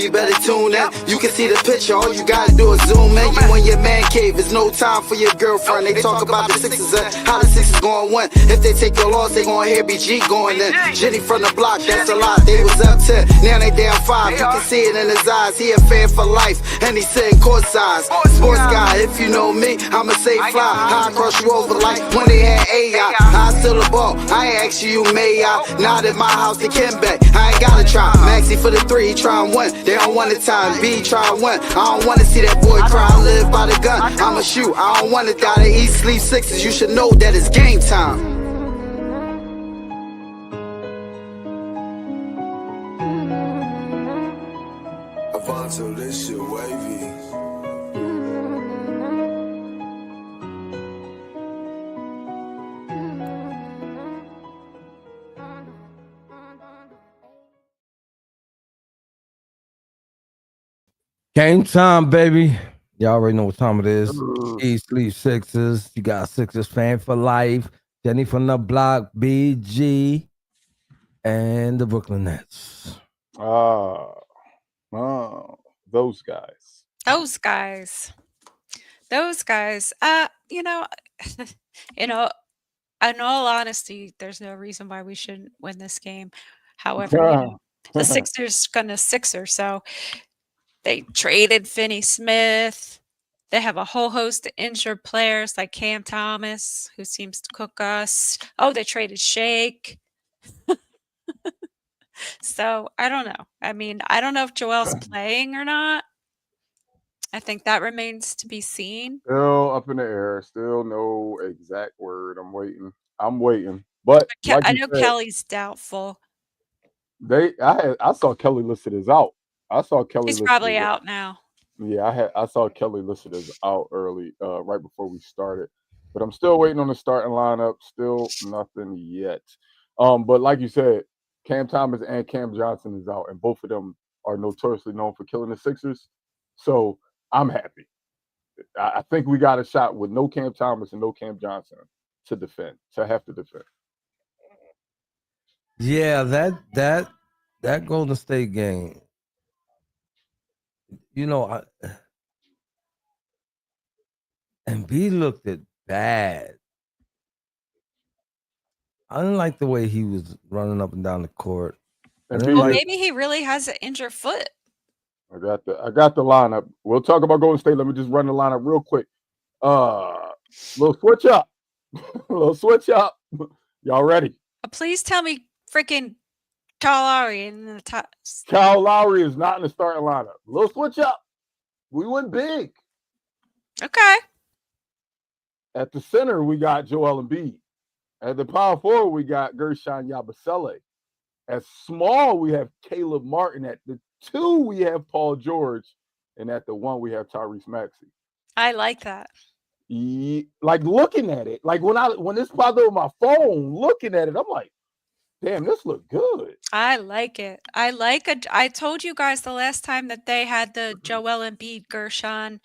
you better tune in. You can see the picture, all you gotta do is zoom in. You in your man cave, it's no time for your girlfriend. They talk about the Sixers and how the Sixers gon' win. If they take your loss, they gon' hear BG going in. Jenny from the block, that's a lot. They was up 10, now they down 5. You can see it in his eyes, he a fan for life, and he sitting courtside. Sports guy, if you know me, I'ma say fly. I cross you over like when they had AI. I still a ball, I ain't ask you may I. Not at my house, the Kimbe, I ain't gotta try. Maxi for the 3, he try and win. They don't want the time, B try and win. I don't wanna see that boy cry, I live by the gun. I'ma shoot, I don't wanna die. They eat, sleep Sixers, you should know that it's game time. Avanto, this shit wavy. Game time, baby. Y'all already know what time it is. Eat, sleep Sixers. You got Sixers fan for life. Jenny from the block, BG, and the Brooklyn Nets. Those guys. Those guys. You know, in all honesty, there's no reason why we shouldn't win this game. However, the Sixers gonna Sixer, so they traded Finney Smith. They have a whole host of injured players like Cam Thomas, who seems to cook us. Oh, they traded Shake. So I don't know. I mean, I don't know if Joel's playing or not. I think that remains to be seen. Still up in the air. Still no exact word. I'm waiting. But like I know Kelly's doubtful. I saw Kelly listed as out. He's probably out now. Yeah, I saw Kelly listed as out early, right before we started. But I'm still waiting on the starting lineup. Still nothing yet. But like you said, Cam Thomas and Cam Johnson is out, and both of them are notoriously known for killing the Sixers. So I'm happy. I think we got a shot with no Cam Thomas and no Cam Johnson to have to defend. Yeah, that Golden State game. You know, Embiid looked it bad. I didn't like the way he was running up and down the court. Maybe he really has an injured foot. I got the lineup. We'll talk about Golden State. Let me just run the lineup real quick. Little switch up. Y'all ready? Please tell me freaking Kyle Lowry in the top. Kyle Lowry is not in the starting lineup. Little switch up. We went big. Okay. At the center, we got Joel Embiid. At the power forward, we got Gershon Yabusele. At small, we have Caleb Martin. At the 2, we have Paul George. And at the 1, we have Tyrese Maxey. I like that. Like looking at it, like when this popped up on my phone, looking at it, I'm like, damn, this look good. I like it. I told you guys the last time that they had the Joel Embiid Gershon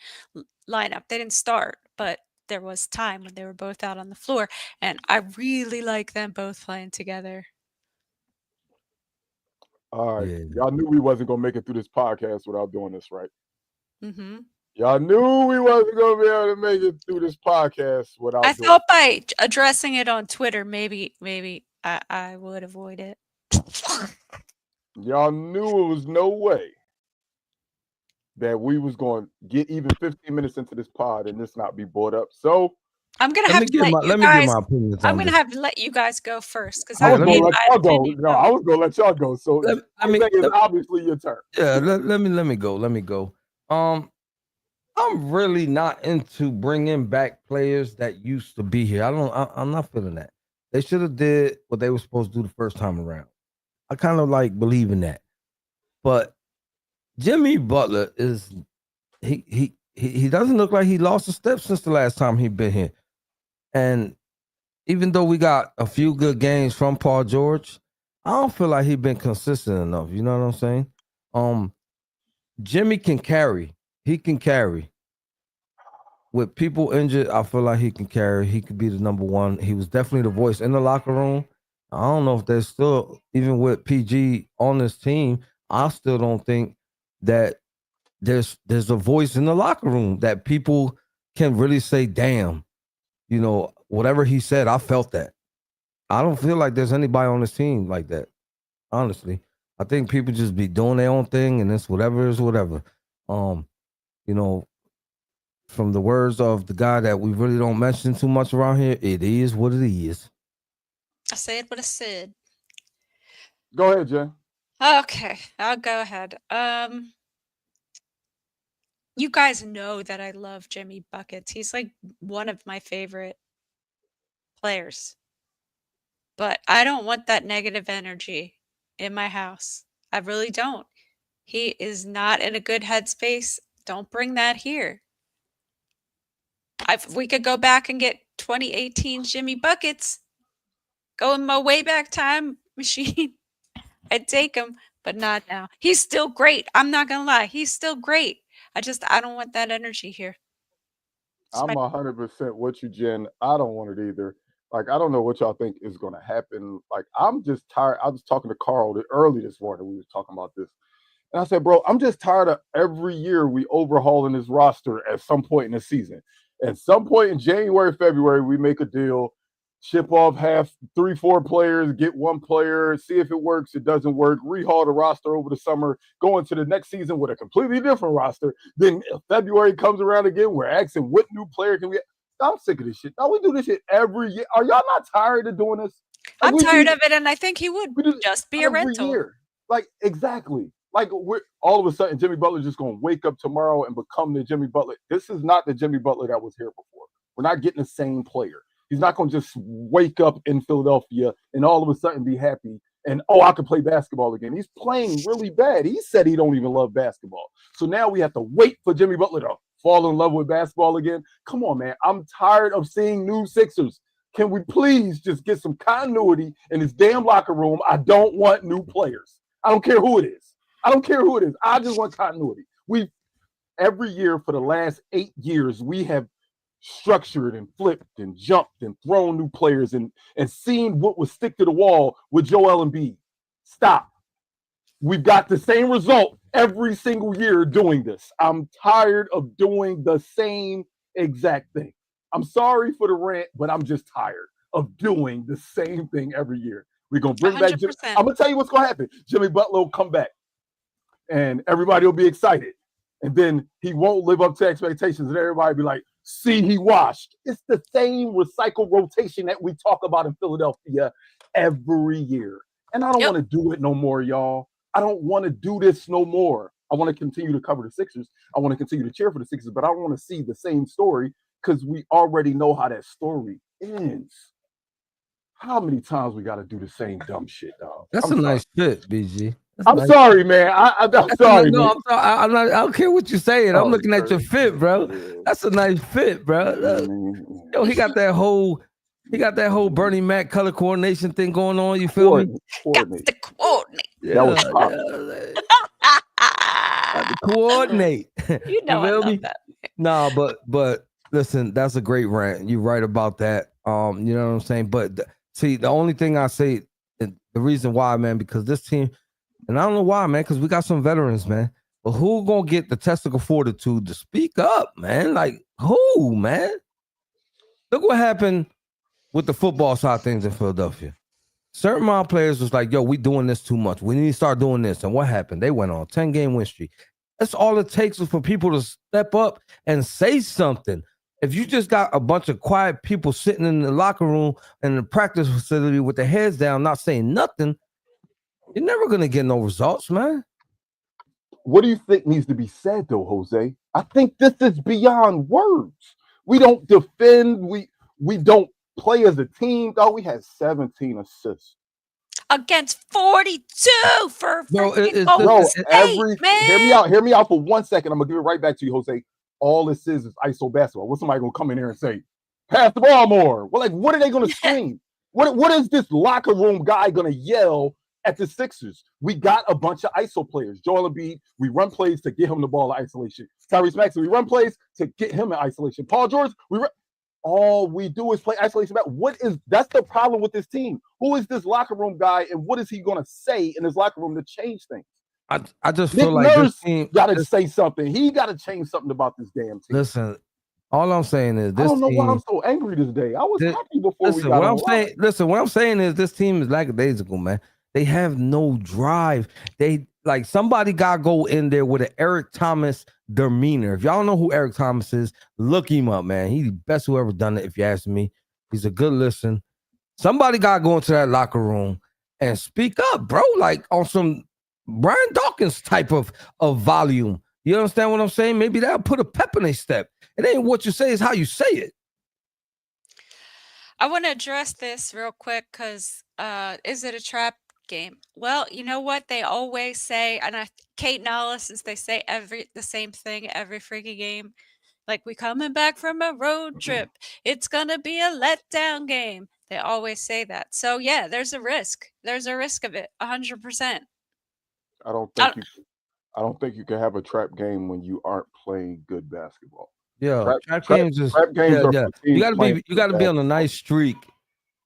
lineup. They didn't start, but there was time when they were both out on the floor, and I really like them both playing together. All right, y'all knew we wasn't gonna make it through this podcast without doing this, right? Mm-hmm. Y'all knew we wasn't gonna be able to make it through this podcast without. I thought by addressing it on Twitter, maybe I would avoid it. Y'all knew it was no way that we was going to get even 15 minutes into this pod and this not be brought up. So I'm gonna have to let you guys go first because I was gonna let y'all go. No, I was gonna let y'all go. So it's obviously your turn. Yeah, let me go. I'm really not into bringing back players that used to be here. I'm not feeling that. They should have did what they were supposed to do the first time around. I kind of like believe in that. But Jimmy Butler he doesn't look like he lost a step since the last time he been here. And even though we got a few good games from Paul George, I don't feel like he's been consistent enough. You know what I'm saying? Jimmy can carry. He can carry. With people injured, I feel like he can carry. He could be the number one. He was definitely the voice in the locker room. I don't know if there's still, even with PG on this team, I still don't think that there's a voice in the locker room that people can really say, damn, you know, whatever he said, I felt that. I don't feel like there's anybody on this team like that, honestly. I think people just be doing their own thing and it's whatever is whatever. You know, from the words of the guy that we really don't mention too much around here, it is what it is. I said what I said. Go ahead, Jen. Okay, I'll go ahead. You guys know that I love Jimmy Buckets. He's like one of my favorite players. But I don't want that negative energy in my house. I really don't. He is not in a good headspace. Don't bring that here. If we could go back and get 2018 Jimmy Buckets, go in my Wayback Time machine, I'd take him, but not now. He's still great. I'm not gonna lie. He's still great. I don't want that energy here. I'm 100% with you, Jen. I don't want it either. Like, I don't know what y'all think is going to happen. Like, I'm just tired. I was talking to Carl early this morning. We were talking about this. And I said, bro, I'm just tired of every year we overhauling this roster at some point in the season. At some point in January, February, we make a deal, ship off 3-4 players, get one player, see if it works, it doesn't work, rehaul the roster over the summer, go into the next season with a completely different roster. Then February comes around again, we're asking what new player can we get. I'm sick of this shit. Now we do this shit every year. Are y'all not tired of doing this? I'm tired of it, and I think he would just be a every rental. year. Like, exactly. Like, we're all of a sudden Jimmy Butler's just going to wake up tomorrow and become the Jimmy Butler. This is not the Jimmy Butler that was here before. We're not getting the same player. He's not going to just wake up in Philadelphia and all of a sudden be happy and, oh, I can play basketball again. He's playing really bad. He said he don't even love basketball. So now we have to wait for Jimmy Butler to fall in love with basketball again. Come on, man. I'm tired of seeing new Sixers. Can we please just get some continuity in this damn locker room? I don't want new players. I don't care who it is. I don't care who it is. I just want continuity. Every year for the last 8 years, we have structured and flipped and jumped and thrown new players and seen what would stick to the wall with Joel Embiid. Stop. We've got the same result every single year doing this. I'm tired of doing the same exact thing. I'm sorry for the rant, but I'm just tired of doing the same thing every year. We're going to bring 100%. Back Jimmy. I'm going to tell you what's going to happen. Jimmy Butler will come back and everybody will be excited. And then he won't live up to expectations and everybody will be like, see, he washed. It's the same recycle rotation that we talk about in Philadelphia every year. And I don't want to do it no more, y'all. I don't want to do this no more. I want to continue to cover the Sixers. I want to continue to cheer for the Sixers, but I don't want to see the same story because we already know how that story ends. How many times we got to do the same dumb shit, dog? That's a nice fit, BG. I'm sorry, man. I'm sorry. No, I'm not. I don't care what you're saying. I'm looking at your fit, bro. That's a nice fit, bro. Yo, he got that whole Bernie Mac color coordination thing going on. You feel me? Got the coordinate. Yeah, that was got to coordinate. You know, I love that. No, but listen, that's a great rant. You're right about that. You know what I'm saying? But see, the only thing I say, the reason why, man, because this team. And I don't know why, man, because we got some veterans, man. But who gonna get the testicle fortitude to speak up, man? Like, who, man? Look what happened with the football side of things in Philadelphia. Certain amount of players was like, yo, we doing this too much. We need to start doing this. And what happened? They went on a 10-game win streak. That's all it takes is for people to step up and say something. If you just got a bunch of quiet people sitting in the locker room and the practice facility with their heads down, not saying nothing, you're never going to get no results, man. What do you think needs to be said, though, Jose? I think this is beyond words. We don't defend. We don't play as a team. Oh, we had 17 assists. Against 42 for bro, man. Hear me out for 1 second. I'm going to give it right back to you, Jose. All this is ISO basketball. What's somebody going to come in here and say, pass the ball more? Well, like, what are they going to scream? What is this locker room guy going to yell at the Sixers? We got a bunch of ISO players. Joel Embiid, we run plays to get him the ball in isolation. Tyrese Maxey, we run plays to get him in isolation. Paul George, all we do is play isolation back. That's the problem with this team. Who is this locker room guy and what is he going to say in his locker room to change things? I just Nick feel like this Nurse team got to say something. He got to change something about this damn team. Listen, all I'm saying is I this don't know why team. I'm so angry this day. I was happy before we Listen, got what on I'm live. saying. Listen, what I'm saying is this team is lackadaisical, man. They have no drive. They like somebody got to go in there with an Eric Thomas demeanor. If y'all know who Eric Thomas is, look him up, man. He's the best who ever done it. If you ask me, he's a good listen. Somebody got to go into that locker room and speak up, bro. Like on some Brian Dawkins type of volume. You understand what I'm saying? Maybe that'll put a pep in their step. It ain't what you say, it's how you say it. I want to address this real quick because is it a trap game? Well, you know what they always say, and Kate Nollis, since they say the same thing every freaking game, like we coming back from a road trip, it's gonna be a letdown game. They always say that. So yeah, there's a risk. There's a risk of it, 100%. I don't think you can have a trap game when you aren't playing good basketball. Yeah, Trap games is games are yeah. for teams You gotta be on a nice streak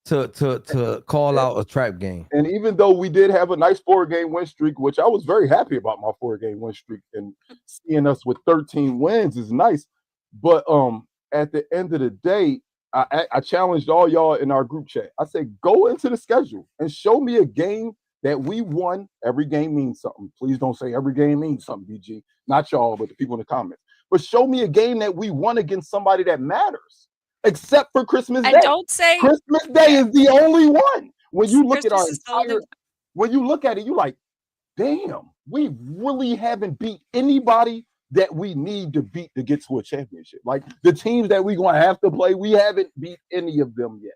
to call out a trap game. And even though we did have a nice 4-game win streak, which I was very happy about my 4-game win streak, and seeing us with 13 wins is nice. But at the end of the day, I challenged all y'all in our group chat. I said, go into the schedule and show me a game that we won. Every game means something. Please don't say every game means something, BG. Not y'all, but the people in the comments. But show me a game that we won against somebody that matters, except for Christmas Day. And don't say Christmas Day is the only one. When you look Christmas at our entire, when you look at it, you're like, damn, we really haven't beat anybody that we need to beat to get to a championship. Like the teams that we're going to have to play, we haven't beat any of them yet.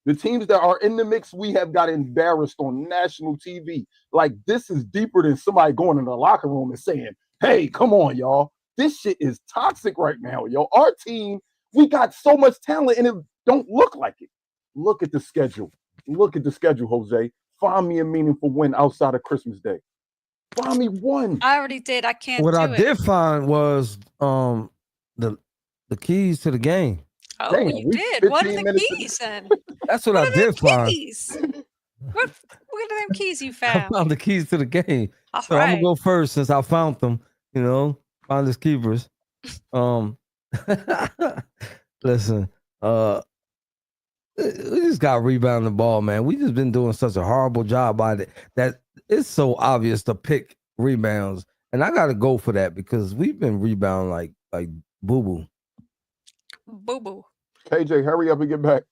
The teams that are in the mix, we have got embarrassed on national TV. Like this is deeper than somebody going in the locker room and saying, hey, come on, y'all. This shit is toxic right now, yo. Our team, we got so much talent and it don't look like it. Look at the schedule. Look at the schedule, Jose. Find me a meaningful win outside of Christmas Day. Find me one. I already did. I can't What do I it. did find was the keys to the game. Oh, Damn, you we did. What are 15 the minutes keys then? That's what What I are them did find. keys? What are them keys you I found? found the keys to the game. All So I'm gonna right. go first since I found them. You know, finders keepers. Listen, we just got rebound the ball, man. We just been doing such a horrible job by it that it's so obvious to pick rebounds, and I got to go for that because we've been rebounding like boo boo. Boo boo. KJ, hurry up and get back.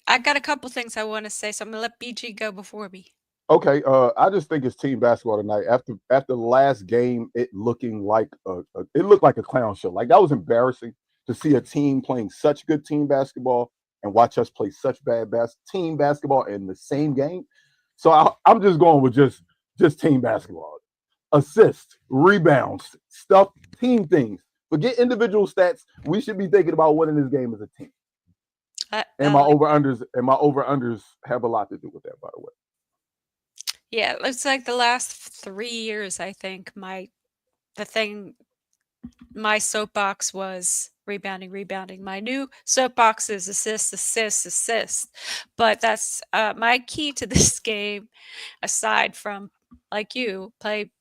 I got a couple things I want to say, so I'm gonna let BG go before me. Okay, I just think it's team basketball tonight. After the last game, it looked like a clown show. Like that was embarrassing to see a team playing such good team basketball and watch us play such bad team basketball in the same game. So I'm just going with just team basketball. Assists, rebounds, stuff, team things. Forget individual stats. We should be thinking about winning this game as a team. And my over-unders have a lot to do with that, by the way. Yeah, it looks like the last 3 years, I think my soapbox was rebounding. My new soapbox is assist. But that's my key to this game, aside from like you play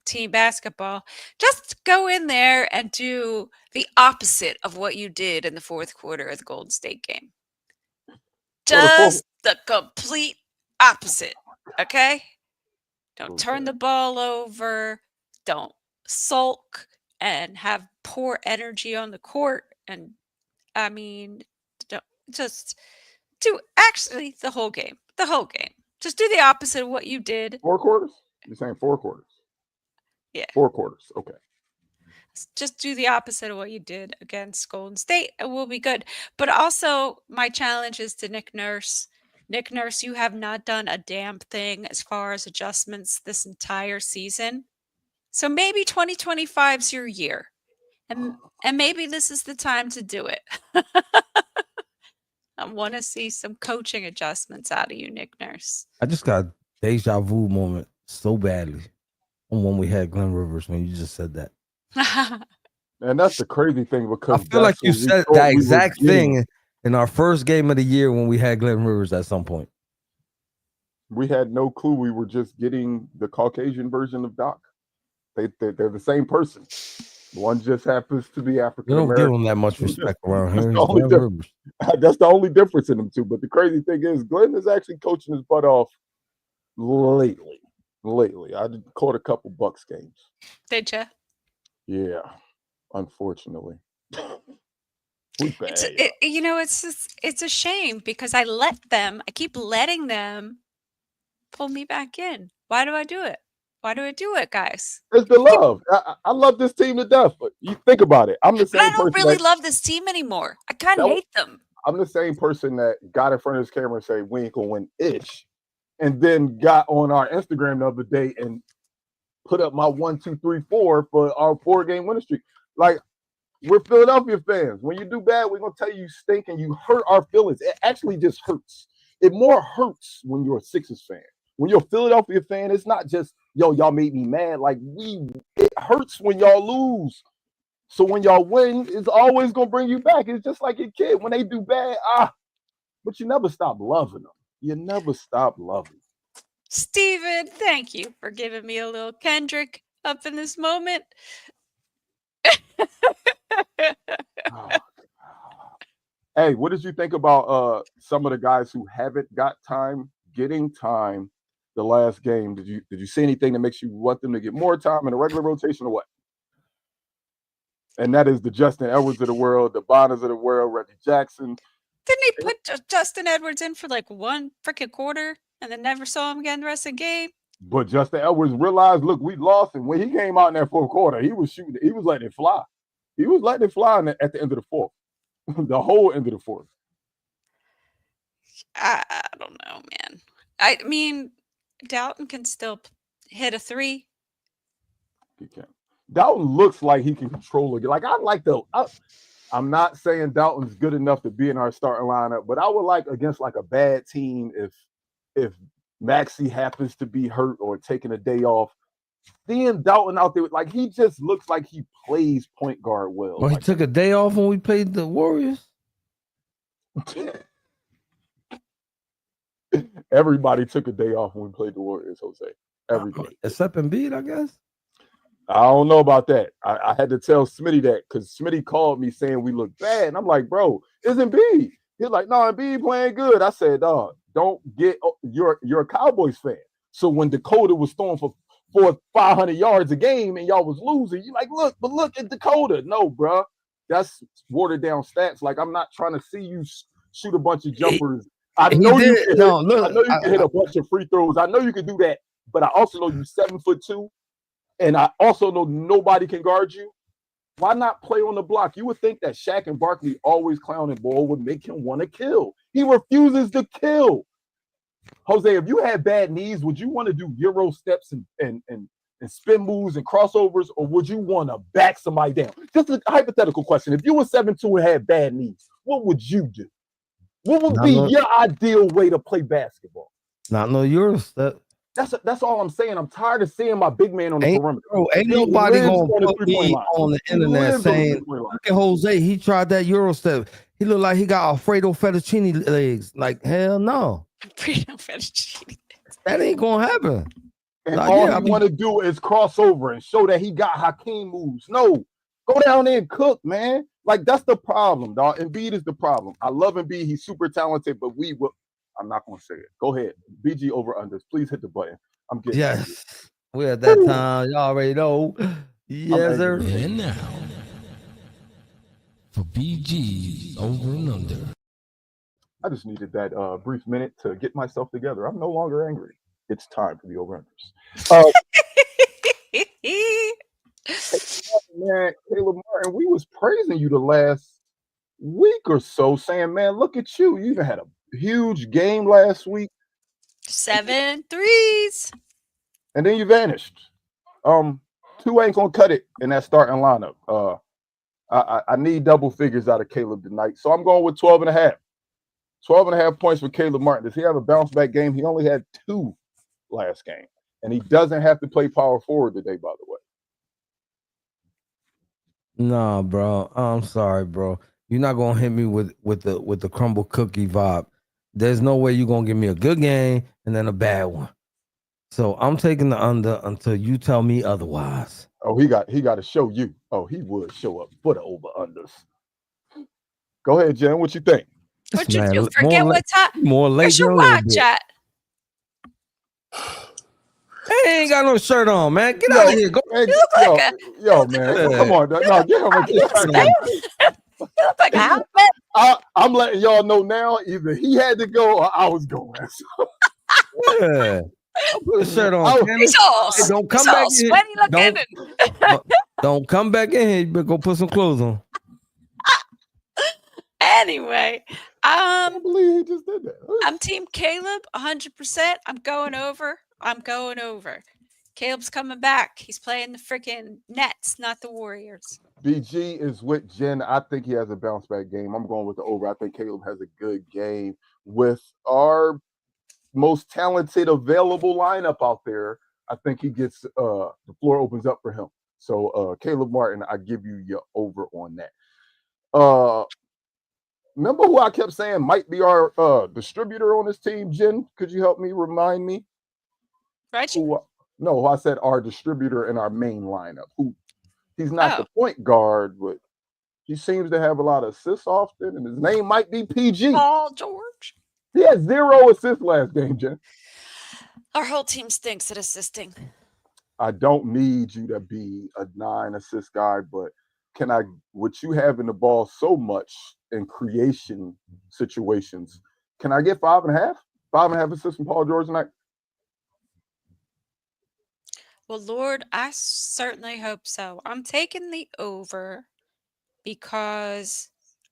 team basketball, just go in there and do the opposite of what you did in the fourth quarter of the Golden State game. Just the complete opposite. Okay? Don't turn the ball over. Don't sulk and have poor energy on the court. And I mean, don't just do actually the whole game. The whole game. Just do the opposite of what you did. 4 quarters? You're saying 4 quarters? Yeah. 4 quarters. Okay. Just do the opposite of what you did against Golden State and we'll be good. But also, my challenge is to Nick Nurse. Nick Nurse, you have not done a damn thing as far as adjustments this entire season. So maybe 2025 is your year. And maybe this is the time to do it. I want to see some coaching adjustments out of you, Nick Nurse. I just got a deja vu moment so badly when we had Glenn Rivers when you just said that. And that's the crazy thing because I feel like you said that exact thing in our first game of the year when we had Glenn Rivers at some point. We had no clue. We were just getting the Caucasian version of Doc. They're the same person. One just happens to be African You don't give American. him that much respect around That's here. the He's only Glenn difference. Rivers. That's the only difference in them two. But the crazy thing is, Glenn is actually coaching his butt off lately. I caught a couple Bucks games. Did you? Yeah, unfortunately. We bad. It's a shame because I keep letting them pull me back in. Why do I do it? Why do I do it, guys? It's the love. I love this team to death. But you think about it. I'm the But I same don't person really that love this team anymore. I kind that of was- hate them. I'm the same person that got in front of this camera and say we ain't gonna win itch, and then got on our Instagram the other day and put up my 1, 2, 3, 4 for our 4-game winning streak. Like, we're Philadelphia fans. When you do bad, we're gonna tell you stink and you hurt our feelings. It actually just hurts. It more hurts when you're a Sixers fan. When you're a Philadelphia fan, it's not just y'all made me mad. Like it hurts when y'all lose. So when y'all win, it's always gonna bring you back. It's just like a kid when they do bad, but you never stop loving them. You never stop loving them. Steven, thank you for giving me a little Kendrick up in this moment. Hey, what did you think about some of the guys who haven't got time getting time the last game? Did you see anything that makes you want them to get more time in a regular rotation or what? And that is the Justin Edwards of the world, the Bonners of the world, Reggie Jackson. Didn't he put Justin Edwards in for like one freaking quarter and then never saw him again the rest of the game? But Justin Edwards realized, look, we lost, and when he came out in that fourth quarter, he was shooting, he was letting it fly. He was letting it fly at the end of the fourth, the whole end of the fourth. I don't know, man. I mean, Dalton can still hit a 3. He can. Dalton looks like he can control it. Like I'm not saying Dalton's good enough to be in our starting lineup, but I would like against like a bad team if Maxey happens to be hurt or taking a day off. Seeing Dalton out there, like he just looks like he plays point guard well. Well, he took a day off when we played the Warriors. Everybody took a day off when we played the Warriors, Jose. Everybody. Except Embiid, I guess. I don't know about that. I had to tell Smitty that because Smitty called me saying we look bad. And I'm like, bro, it's Embiid. He's like, no, Embiid playing good. I said, dog, don't get you're a Cowboys fan. So when Dakota was throwing for 500 yards a game and y'all was losing, you like, look at Dakota. No, bro. That's watered down stats. Like, I'm not trying to see you shoot a bunch of jumpers. I know you can hit a bunch of free throws. I know you can do that, but I also know you 7'2", and I also know nobody can guard you. Why not play on the block? You would think that Shaq and Barkley always clowning ball would make him want to kill. He refuses to kill. Jose, if you had bad knees, would you want to do Euro steps and spin moves and crossovers, or would you want to back somebody down? Just a hypothetical question. If you were 7'2" and had bad knees, what would you do? What would be your ideal way to play basketball? Not no Euro step. That's all I'm saying. I'm tired of seeing my big man on the perimeter. Bro, ain't nobody gonna put me on the internet saying, look at Jose, he tried that Euro step. He looked like he got Alfredo Fettuccine legs. Like, hell no. Alfredo Fettuccine. That ain't gonna happen. And all he want to do is cross over and show that he got Hakeem moves. No, go down there and cook, man. Like, that's the problem, dog. Embiid is the problem. I love Embiid. He's super talented, but I'm not going to say it. Go ahead. BG over unders. Please hit the button. I'm getting angry. We're at that time. Y'all already know. Yes, sir. And now, for BG over and under. I just needed that brief minute to get myself together. I'm no longer angry. It's time for the over unders. Man, Caleb Martin, we was praising you the last week or so, saying, man, look at you. You even had a huge game last week. 7 threes. And then you vanished. 2 ain't gonna cut it in that starting lineup. I need double figures out of Caleb tonight. So I'm going with 12.5. 12.5 points for Caleb Martin. Does he have a bounce back game? He only had 2 last game. And he doesn't have to play power forward today, by the way. Nah, bro. I'm sorry, bro. You're not gonna hit me with the crumble cookie vibe. there's no way you're gonna give me a good game and then a bad one. So I'm taking the under until you tell me otherwise. Oh, he got to show you. Oh, he would show up for the over unders. Go ahead, Jen. What you think? This What'd you man do? more Forget late, what time? more late Where's than your a little watch bit. at? I ain't got no shirt on, man. Get Yo, out of here. Go. man, You look yo, like a yo, man. Yeah. Come on. No, get him. Get Listen, him. you look like a hotbed. I'm letting y'all know now. Either he had to go or I was going. Yeah. I'll put a shirt on. I- Candace. He's all, Hey, don't come he's back all in here. sweaty looking. Don't come back in here. You better go put some clothes on. Anyway, I can't believe he just did that. I'm Team Caleb 100%. I'm going over. Caleb's coming back. He's playing the freaking Nets, not the Warriors. BG is with Jen. I think he has a bounce back game. I'm going with the over. I think Caleb has a good game with our most talented available lineup out there. I think he gets the floor opens up for him. So Caleb Martin, I give you your over on that. Remember who I kept saying might be our distributor on this team, Jen? Could you help me remind me? Reggie? No, I said our distributor in our main lineup. Who he's not the Oh. point guard, but he seems to have a lot of assists often, and his name might be PG. Paul George. He had 0 assists last game, Jen. Our whole team stinks at assisting. I don't need you to be a 9 assist guy, but with you having the ball so much in creation situations, can I get 5.5? 5.5 assists from Paul George tonight? Well, Lord, I certainly hope so. I'm taking the over because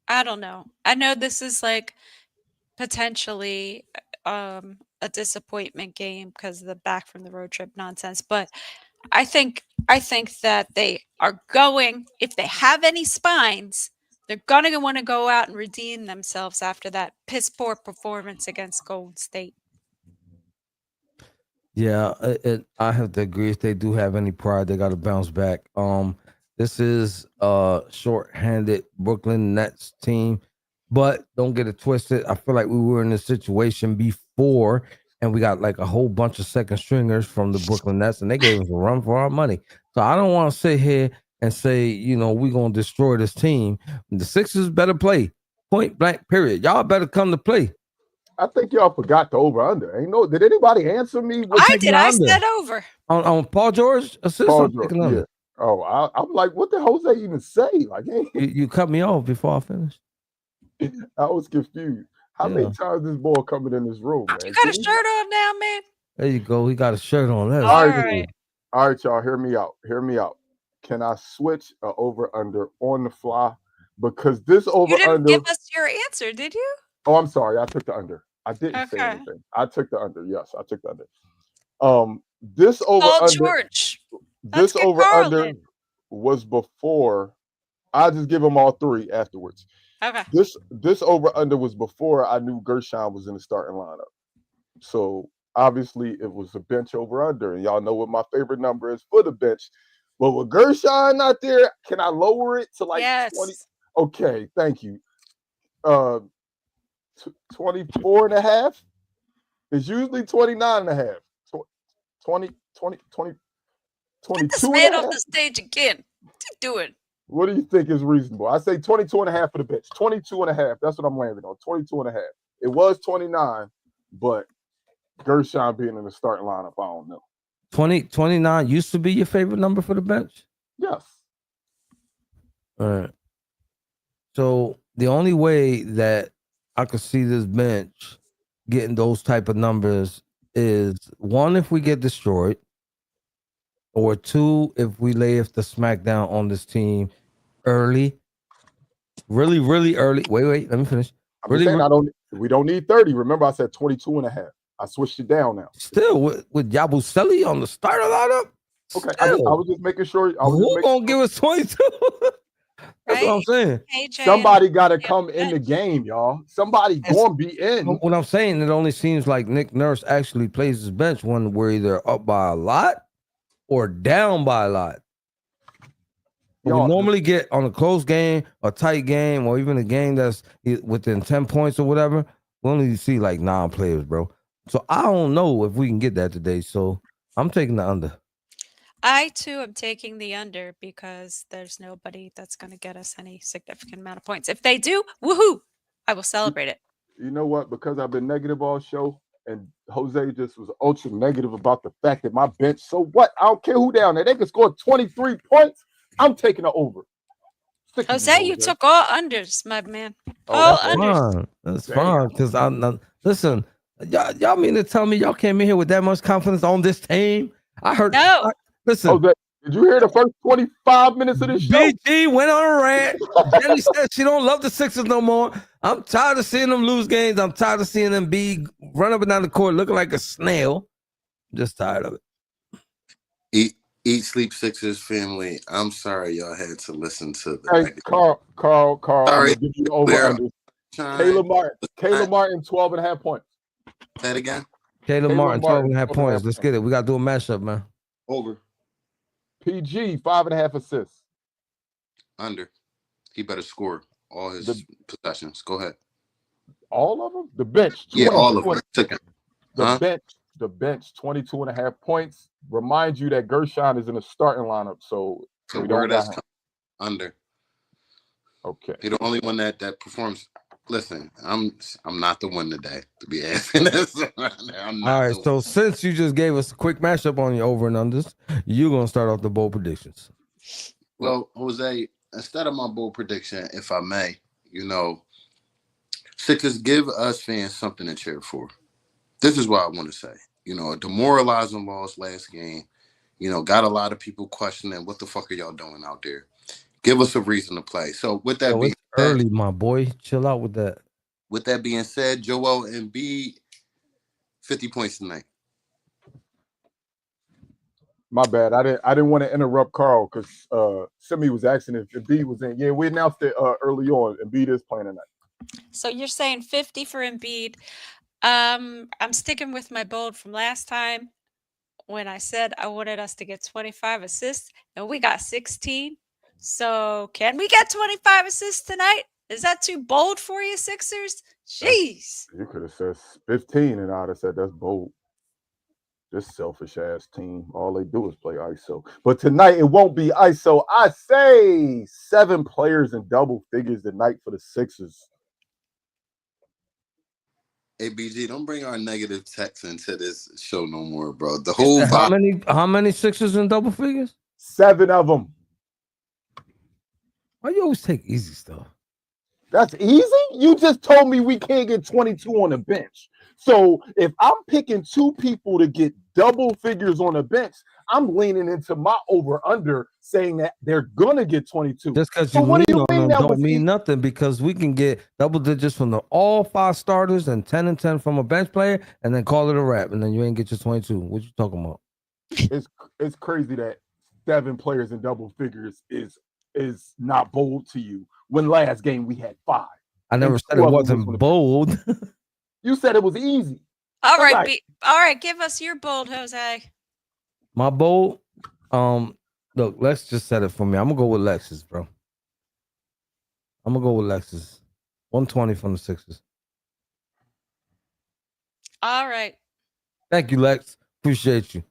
I don't know. I know this is like potentially a disappointment game because of the back from the road trip nonsense, but I think that they are going, if they have any spines, they're gonna want to go out and redeem themselves after that piss poor performance against Golden State. Yeah, I have to agree. If they do have any pride, they got to bounce back. This is a short-handed Brooklyn Nets team, but don't get it twisted. I feel like we were in this situation before, and we got like a whole bunch of second stringers from the Brooklyn Nets, and they gave us a run for our money. So I don't want to sit here and say, we're gonna destroy this team. The Sixers better play. Point blank. Period. Y'all better come to play. I think y'all forgot the over under. Did anybody answer me? I did. I said over. On Paul George assist. Paul George, yeah. Oh, I'm like, what the hell does that even say? Like, you cut me off before I finished. I was confused. How many times this ball coming in this room, man? You got a shirt on now, man? There you go. He got a shirt on. That's all right. All right, y'all. Hear me out. Can I switch over under on the fly? Because this over You didn't under. give us your answer, did you? Oh, I'm sorry. I took the under. I didn't say anything. I took the under. Yes, I took the under. This over under. George. This over under was before. I'll just give them all 3 afterwards. Okay. This over under was before I knew Gershon was in the starting lineup. So obviously it was a bench over under, and y'all know what my favorite number is for the bench. But with Gershon not there, can I lower it to like 20? Okay, thank you. 24.5. It's usually 29.5. 20, 22. Get this man on the stage again. What's he doing? What do you think is reasonable? I say 22.5 for the bench. 22.5. That's what I'm landing on. 22.5. It was 29, but Gershon being in the starting lineup, I don't know. 29 used to be your favorite number for the bench? Yes. All right. So the only way that I could see this bench getting those type of numbers is 1, if we get destroyed, or 2, if we lay the smackdown on this team early, really, really early. Wait, let me finish. I'm saying we don't need 30. Remember, I said 22.5. I switched it down now. Still with Yabusele on the starter lineup. Okay, I was just making sure. Who's gonna give us 22? That's what I'm saying. Somebody got to come in the game, y'all. Somebody gonna be in. What I'm saying, it only seems like Nick Nurse actually plays his bench when we're either up by a lot or down by a lot. We normally get on a close game, a tight game, or even a game that's within 10 points or whatever. We only see like 9 players, bro. So I don't know if we can get that today. So I'm taking the under. I too am taking the under because there's nobody that's going to get us any significant amount of points. If they do, woohoo! I will celebrate it. You know what? Because I've been negative all show, and Jose just was ultra negative about the fact that my bench. So what? I don't care who down there. They can score 23 points. I'm taking it over. Jose, you took all unders, my man. Oh, All that's unders. Fine. That's Damn. fine. Because listen, y'all mean to tell me y'all came in here with that much confidence on this team? I heard. No. Listen. Jose, did you hear the first 25 minutes of this show? BG went on a rant. Jenny said she don't love the Sixers no more. I'm tired of seeing them lose games. I'm tired of seeing them be run up and down the court looking like a snail. I'm just tired of it. Eat, sleep, Sixers family. I'm sorry y'all had to listen to the. Hey, Carl, I'm Sorry. gonna give you the over-under. Caleb Martin, 12.5 points. Say it again. Caleb Martin, 12.5 points. Let's get it. We got to do a mashup, man. Over. PG, 5.5 assists. Under. He better score all his possessions. Go ahead. All of them? The bench. Yeah, all of them. The bench, 22.5 points. Remind you that Gershon is in the starting lineup, so we don't got him. Under. Okay. He's the only one that performs. Listen, I'm not the one today to be asking this. All right, so since you just gave us a quick mashup on your over and unders, you're gonna start off the bold predictions. Well, Jose, instead of my bold prediction, if I may, Sixers, give us fans something to cheer for. This is what I want to say. A demoralizing loss last game. Got a lot of people questioning what the fuck are y'all doing out there. Give us a reason to play. So with that being said, early, my boy, chill out with that. With that being said, Joel Embiid, 50 points tonight. My bad. I didn't want to interrupt Carl because Simi was asking if Embiid was in. Yeah, we announced it early on. Embiid is playing tonight. So you're saying 50 for Embiid. I'm sticking with my bold from last time when I said I wanted us to get 25 assists, and we got 16. So can we get 25 assists tonight? Is that too bold for you, Sixers? Jeez. You could have said 15, and I'd have said that's bold. This selfish ass team, all they do is play ISO. But tonight it won't be ISO. I say 7 players in double figures tonight for the Sixers. Hey BG, don't bring our negative text into this show no more, bro. The whole how many Sixers in double figures? 7 of them. Why you always take easy stuff? That's easy? You just told me we can't get 22 on the bench. So if I'm picking 2 people to get double figures on the bench, I'm leaning into my over-under saying that they're going to get 22. Just because you lean on them don't mean nothing, because we can get double digits from all 5 starters and 10 and 10 from a bench player and then call it a wrap, and then you ain't get your 22. What you talking about? It's crazy that 7 players in double figures is not bold to you when last game we had 5. I never said it wasn't bold. You said it was easy. All right, give us your bold, Jose. My bold, look, Lex just said it for me. I'm gonna go with Lexus, bro. I'm gonna go with Lexus. 120 from the Sixers. All right. Thank you, Lex. Appreciate you.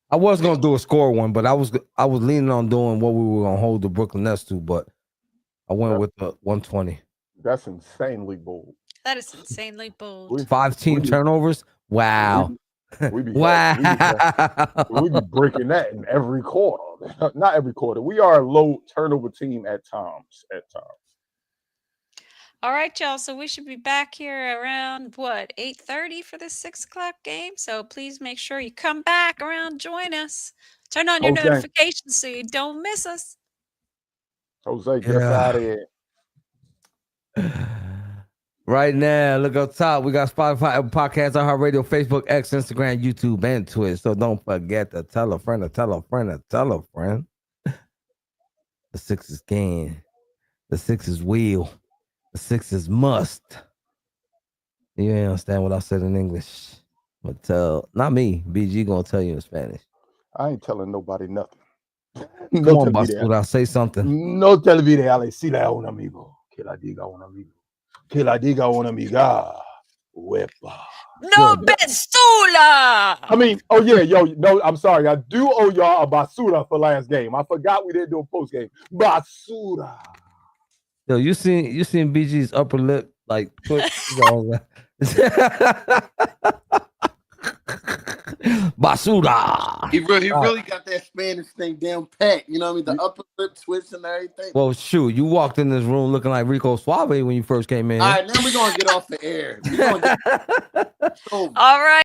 I was gonna do a score one, but I was leaning on doing what we were gonna hold the Brooklyn Nets to, but I went with the 120. That's insanely bold. That is insanely bold. 5 team turnovers. Wow. We be wow. We be breaking that in every quarter. Not every quarter. We are a low turnover team at times. All right, y'all. So we should be back here around 8:30 for the 6 o'clock game. So please make sure you come back around, join us. Turn on your notifications so you don't miss us. Jose, get us out of here. Right now, look up top. We got Spotify, Apple Podcasts, iHeartRadio, Facebook, X, Instagram, YouTube, and Twitch. So don't forget to tell a friend, to tell a friend, to tell a friend. The Sixers can. The Sixers will. The Sixers must. You ain't understand what I said in English. But not me. BG gonna tell you in Spanish. I ain't telling nobody nothing. Come on, Basura, say something. No te olvides, Ale, decirle a un amigo que la diga a un amigo. que la diga una amiga. Wepa. No basura. I mean, oh yeah, yo, no, I'm sorry. I do owe y'all a basura for last game. I forgot we didn't do a post game. Basura. Yo, you seen BG's upper lip like twitch? Basura. He really got that Spanish thing down pat. You know what I mean? The upper lip twist and everything. Well, shoot, you walked in this room looking like Rico Suave when you first came in. All right, now we're gonna get off the air. All right.